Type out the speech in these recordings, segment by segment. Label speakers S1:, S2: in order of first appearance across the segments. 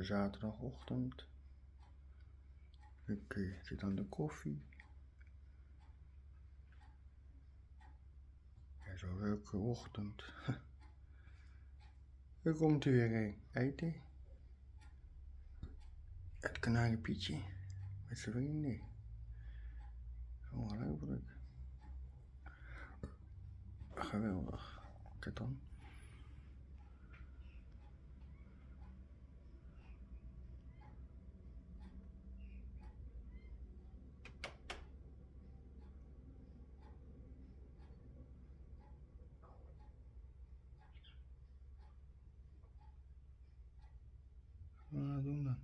S1: zaterdagochtend. Ik zit aan de koffie. Ja, zo'n leuke ochtend. Dan komt er weer eten. Het Kanariepietje met zijn vrienden. Ongelooflijk. Geweldig. Kijk dan. Wat doen dan?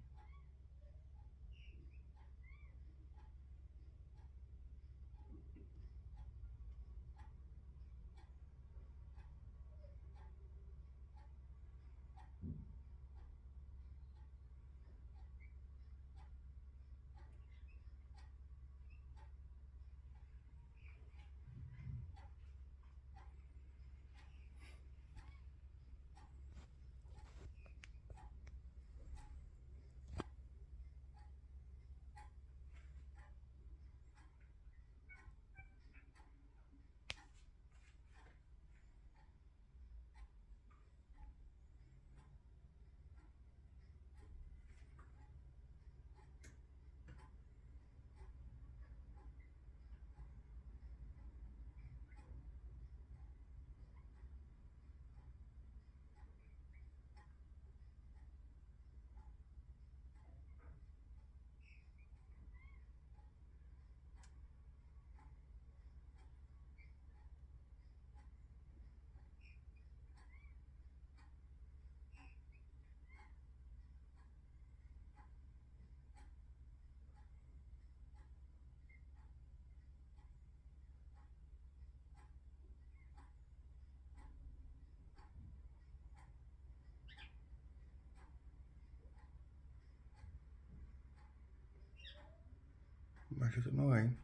S1: Maar zit er nog één?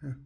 S1: Ja.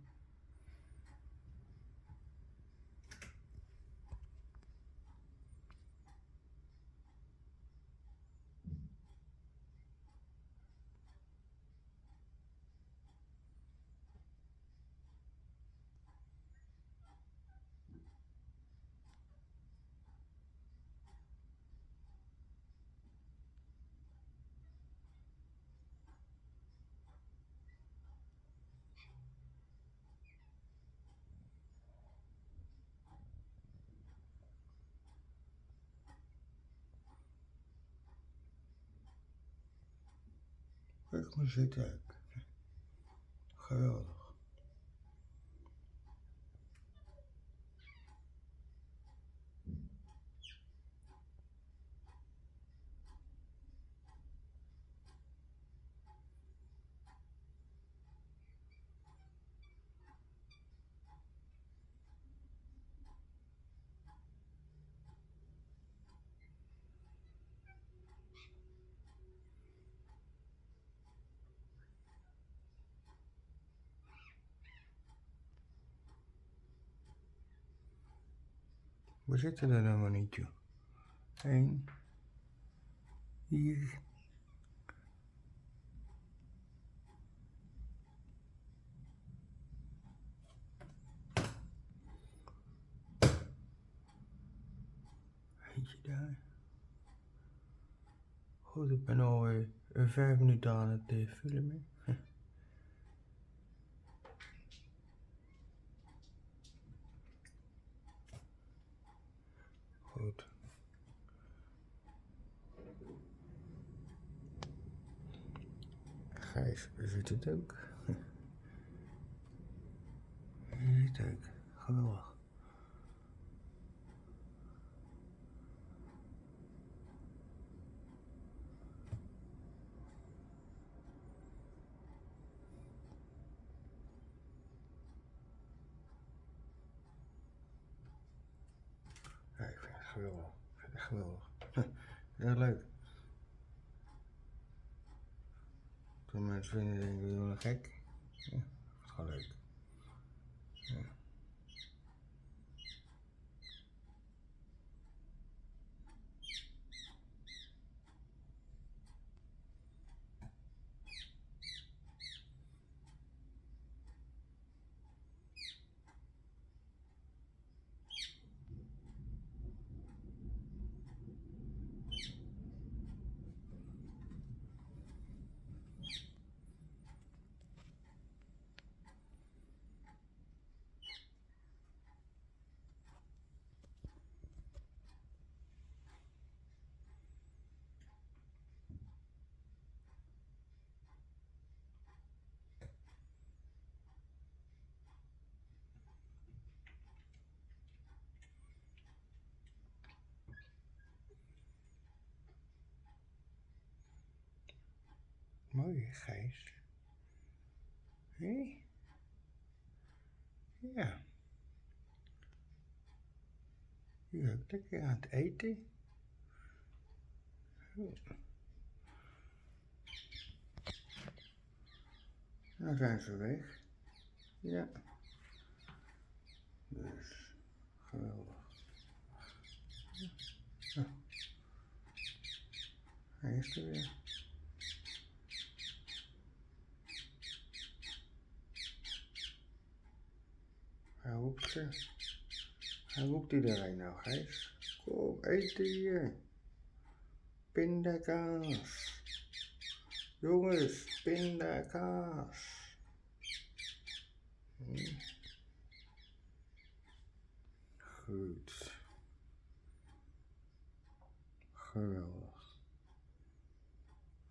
S1: Kijk maar zitten ook. Geweldig. We zitten er helemaal niet, joh. 1, hier. Eentje daar. Goed, ik ben alweer 5 minuten aan het filmen. Goed. Gijs zit het ook. Hij zit ook. Geweldig. Ja, ik vind het geweldig. Ik vind het echt geweldig. Heel leuk. Toen mensen vinden, denk ik, we doen een gek. Ja, ik vind het gewoon leuk. Ja. Mooi hè, Gijs? Hé? Ja. Je bent lekker aan het eten. Nou zijn ze weg. Ja. Dus, geweldig. Ja. Hij is er weer. Hij roept ze. Hij roept iedereen nou, Gijs. Kom, eten hier. Pindakaas. Jongens, pindakaas. Goed. Geweldig.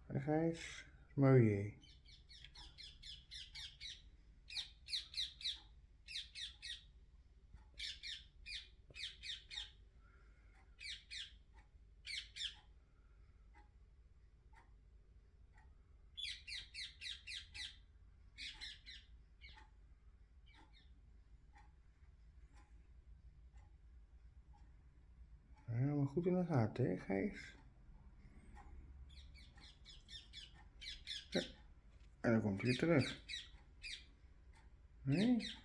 S1: En Gijs, mooi hè? Ja, maar goed in de gaten, hè, Gijs? Ja. En dan komt hij weer terug. Nee?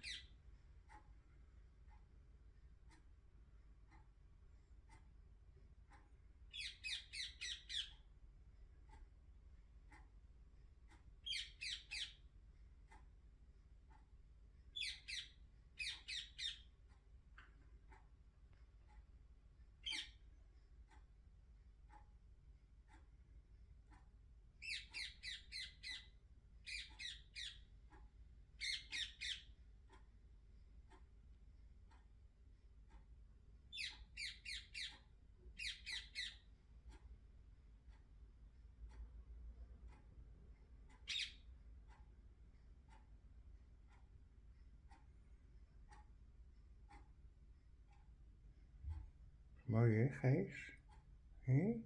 S1: Mooi hè, Gijs? Hé?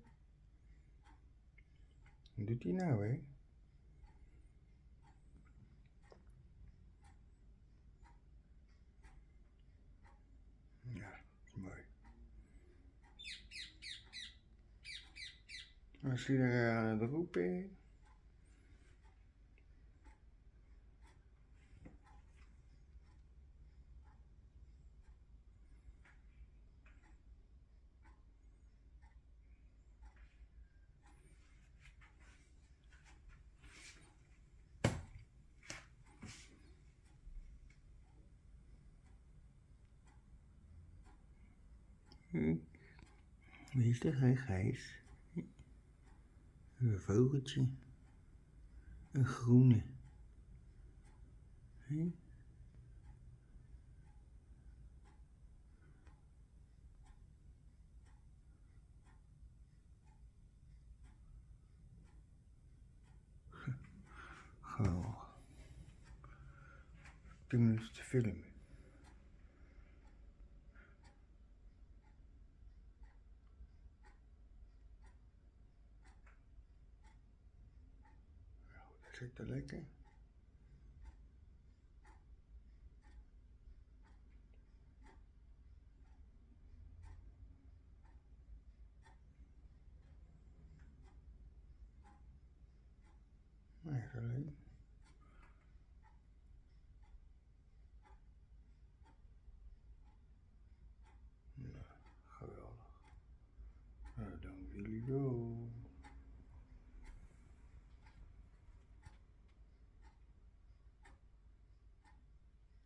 S1: Wat doet hij nou, hè? Ja, dat is mooi. Als hij er aan het roepen. Wie is dat, hè, Gijs? Een vogeltje. Een groene. Hé? Gewoon. 10 minuten te filmen. Dat zit er lekker. Nou ja, alleen. Nou, geweldig. Nou, dank jullie wel.